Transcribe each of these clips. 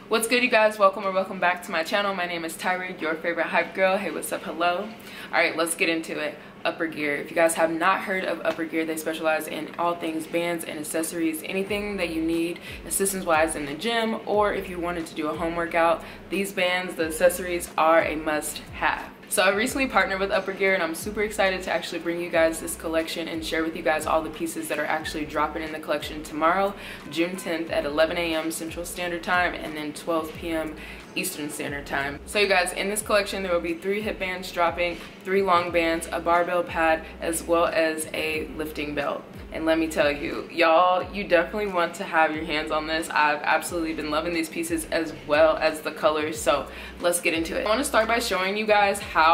What's good, you guys? Welcome back to my channel. My name is Tyra, your favorite hype girl. Hey, what's up? Hello. Alright, let's get into it. Upper Gear. If you guys have not heard of Upper Gear, they specialize in all things bands and accessories, anything that you need assistance wise in the gym, or if you wanted to do a home workout, these bands, the accessories are a must have. So I recently partnered with Upper Gear and I'm super excited to actually bring you guys this collection and share with you guys all the pieces that are actually dropping in the collection tomorrow, June 10th at 11 a.m. Central Standard Time and then 12 p.m. Eastern Standard Time. So you guys, in this collection there will be 3 hip bands dropping, 3 long bands, a barbell pad, as well as a lifting belt. And let me tell you, y'all, you definitely want to have your hands on this. I've absolutely been loving these pieces as well as the colors, so let's get into it. I want to start by showing you guys how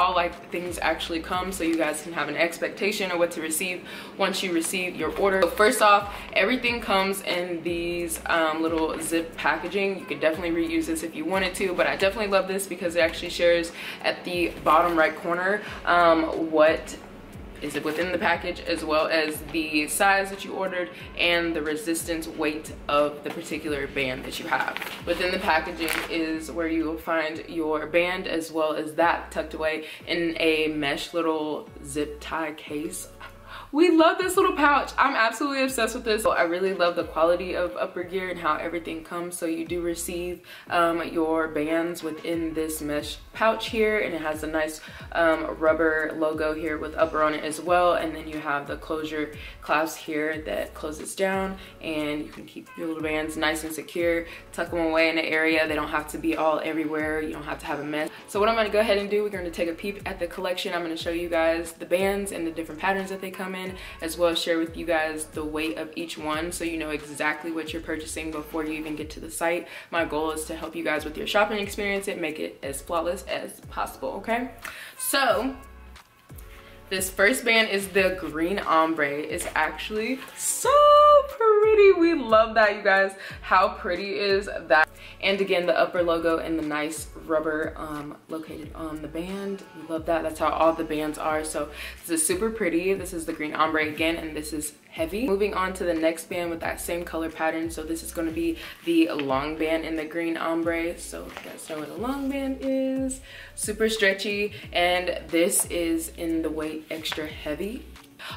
things actually come so you guys can have an expectation of what to receive once you receive your order. So first off, everything comes in these little zip packaging. You could definitely reuse this if you wanted to, but I definitely love this because it actually shares at the bottom right corner what is it within the package, as well as the size that you ordered and the resistance weight of the particular band that you have. Within the packaging is where you will find your band, as well as that tucked away in a mesh little zip tie case. We love this little pouch. I'm absolutely obsessed with this. I really love the quality of Upper Gear and how everything comes. So you do receive your bands within this mesh pouch here, and it has a nice rubber logo here with Upper on it as well. And then you have the closure clasp here that closes down, and you can keep your little bands nice and secure, tuck them away in the area. They don't have to be all everywhere. You don't have to have a mess. So what I'm gonna go ahead and do, we're gonna take a peep at the collection. I'm gonna show you guys the bands and the different patterns that they come in, as well as share with you guys the weight of each one so you know exactly what you're purchasing before you even get to the site. My goal is to help you guys with your shopping experience and make it as flawless as possible, okay? So this first band is the green ombre. It's actually so pretty. We love that, you guys. How pretty is that? And again, the Upper logo and the nice rubber located on the band. We love that. That's how all the bands are. So this is super pretty. This is the green ombre again, and this is heavy. Moving on to the next band with that same color pattern. So this is going to be the long band in the green ombre. So you guys know what a long band is. Super stretchy, and this is in the weight extra heavy.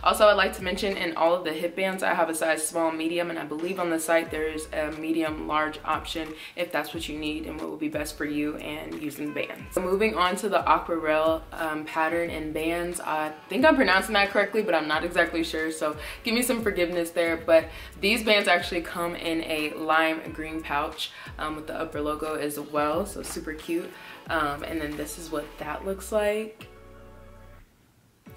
Also, I'd like to mention in all of the hip bands, I have a size small, medium, and I believe on the site there's a medium large option if that's what you need and what will be best for you and using bands. So moving on to the Aquarelle pattern and bands. I think I'm pronouncing that correctly, but I'm not exactly sure, so give me some forgiveness there. But these bands actually come in a lime green pouch with the Upper logo as well, so super cute. And then this is what that looks like.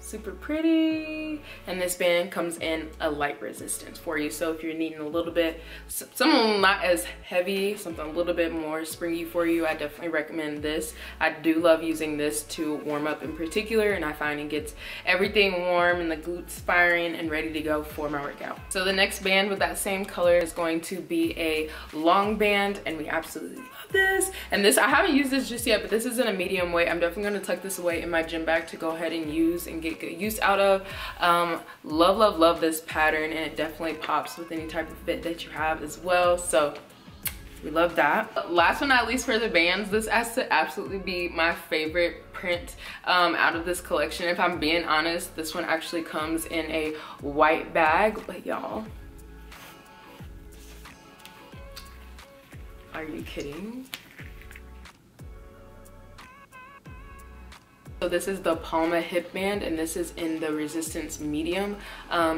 Super pretty. And this band comes in a light resistance for you, so if you're needing a little bit, something not as heavy, something a little bit more springy for you, I definitely recommend this. I do love using this to warm up in particular, and I find it gets everything warm and the glutes firing and ready to go for my workout. So the next band with that same color is going to be a long band, and we absolutely love this. And this, I haven't used this just yet, but this is in a medium weight. I'm definitely going to tuck this away in my gym bag to go ahead and use and get good use out of. Love this pattern, and it definitely pops with any type of fit that you have as well, so we love that. Last but not least for the bands, this has to absolutely be my favorite print out of this collection. If I'm being honest, this one actually comes in a white bag, but y'all, are you kidding? So this is the Palma hip band, and this is in the resistance medium.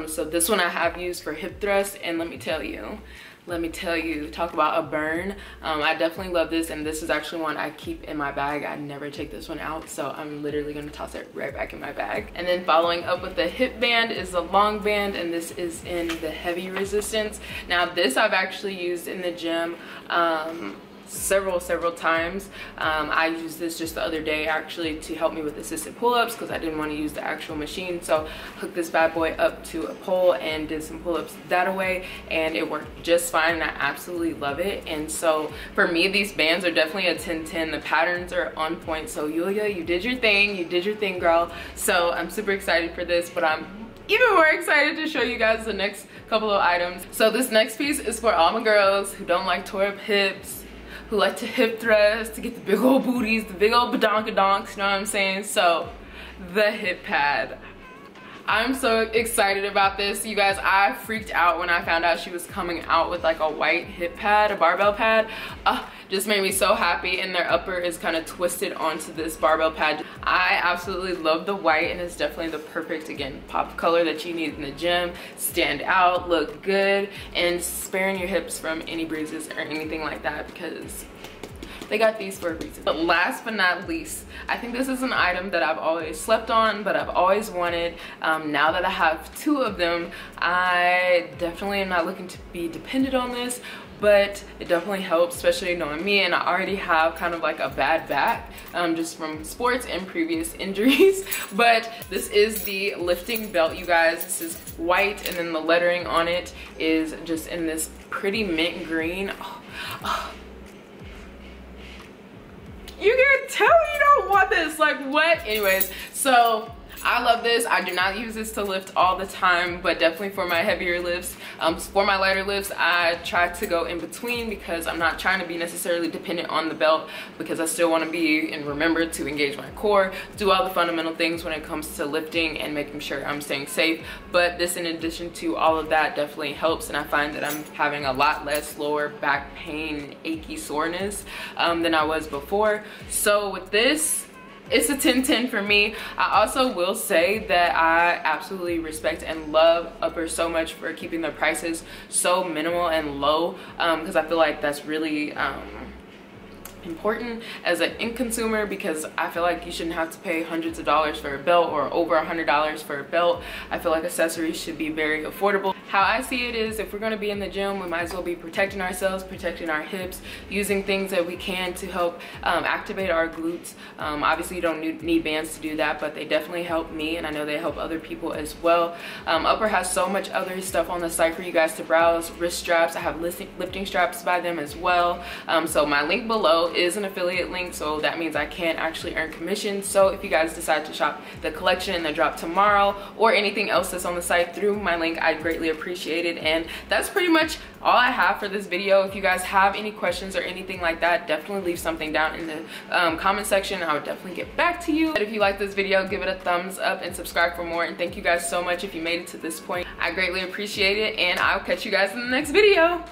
So this one I have used for hip thrust, and let me tell you, talk about a burn. I definitely love this, and this is actually one I keep in my bag. I never take this one out, so I'm literally gonna toss it right back in my bag. And then following up with the hip band is the long band, and this is in the heavy resistance. Now this I've actually used in the gym several times. I used this just the other day actually to help me with assisted pull-ups because I didn't want to use the actual machine, so hooked this bad boy up to a pole and did some pull-ups that way, and it worked just fine, and I absolutely love it. And so for me, these bands are definitely a 10-10. The patterns are on point, so Yulia, you did your thing, girl. So I'm super excited for this, but I'm even more excited to show you guys the next couple of items. So this next piece is for all my girls who don't like tore up hips, who like to hip thrust, to get the big old booties, the big old badonkadonks, you know what I'm saying? So the hip pad. I'm so excited about this, you guys. I freaked out when I found out she was coming out with like a white hip pad, a barbell pad. Just made me so happy, and their upper is kind of twisted onto this barbell pad. I absolutely love the white, and it's definitely the perfect, again, pop color that you need in the gym. Stand out, look good, and sparing your hips from any bruises or anything like that, because they got these for a reason. But last but not least, I think this is an item that I've always slept on, but I've always wanted. Now that I have two of them, I definitely am not looking to be dependent on this, but it definitely helps, especially knowing me, and I already have kind of like a bad back just from sports and previous injuries. But this is the lifting belt, you guys. This is white, and then the lettering on it is just in this pretty mint green. You can tell you don't want this, like what? Anyways, so I love this. I do not use this to lift all the time, but definitely for my heavier lifts. For my lighter lifts, I try to go in between, because I'm not trying to be necessarily dependent on the belt, because I still want to be and remember to engage my core, do all the fundamental things when it comes to lifting and making sure I'm staying safe. But this, in addition to all of that, definitely helps, and I find that I'm having a lot less lower back pain, achy soreness than I was before. So with this, it's a 10-10 for me. I also will say that I absolutely respect and love Upper so much for keeping their prices so minimal and low, because I feel like that's really important as an end consumer, because I feel like you shouldn't have to pay hundreds of dollars for a belt, or over $100 for a belt. I feel like accessories should be very affordable. How I see it is, if we're going to be in the gym, we might as well be protecting ourselves, protecting our hips, using things that we can to help activate our glutes. Obviously you don't need bands to do that, but they definitely help me, and I know they help other people as well. Upper has so much other stuff on the site for you guys to browse. Wrist straps, I have lifting straps by them as well. So my link below is an affiliate link, so that means I can actually earn commission. So if you guys decide to shop the collection that drop tomorrow, or anything else that's on the site through my link, I'd greatly appreciate it. And that's pretty much all I have for this video. If you guys have any questions or anything like that, definitely leave something down in the comment section. I would definitely get back to you. But if you like this video, give it a thumbs up and subscribe for more. And thank you guys so much if you made it to this point. I greatly appreciate it, and I'll catch you guys in the next video.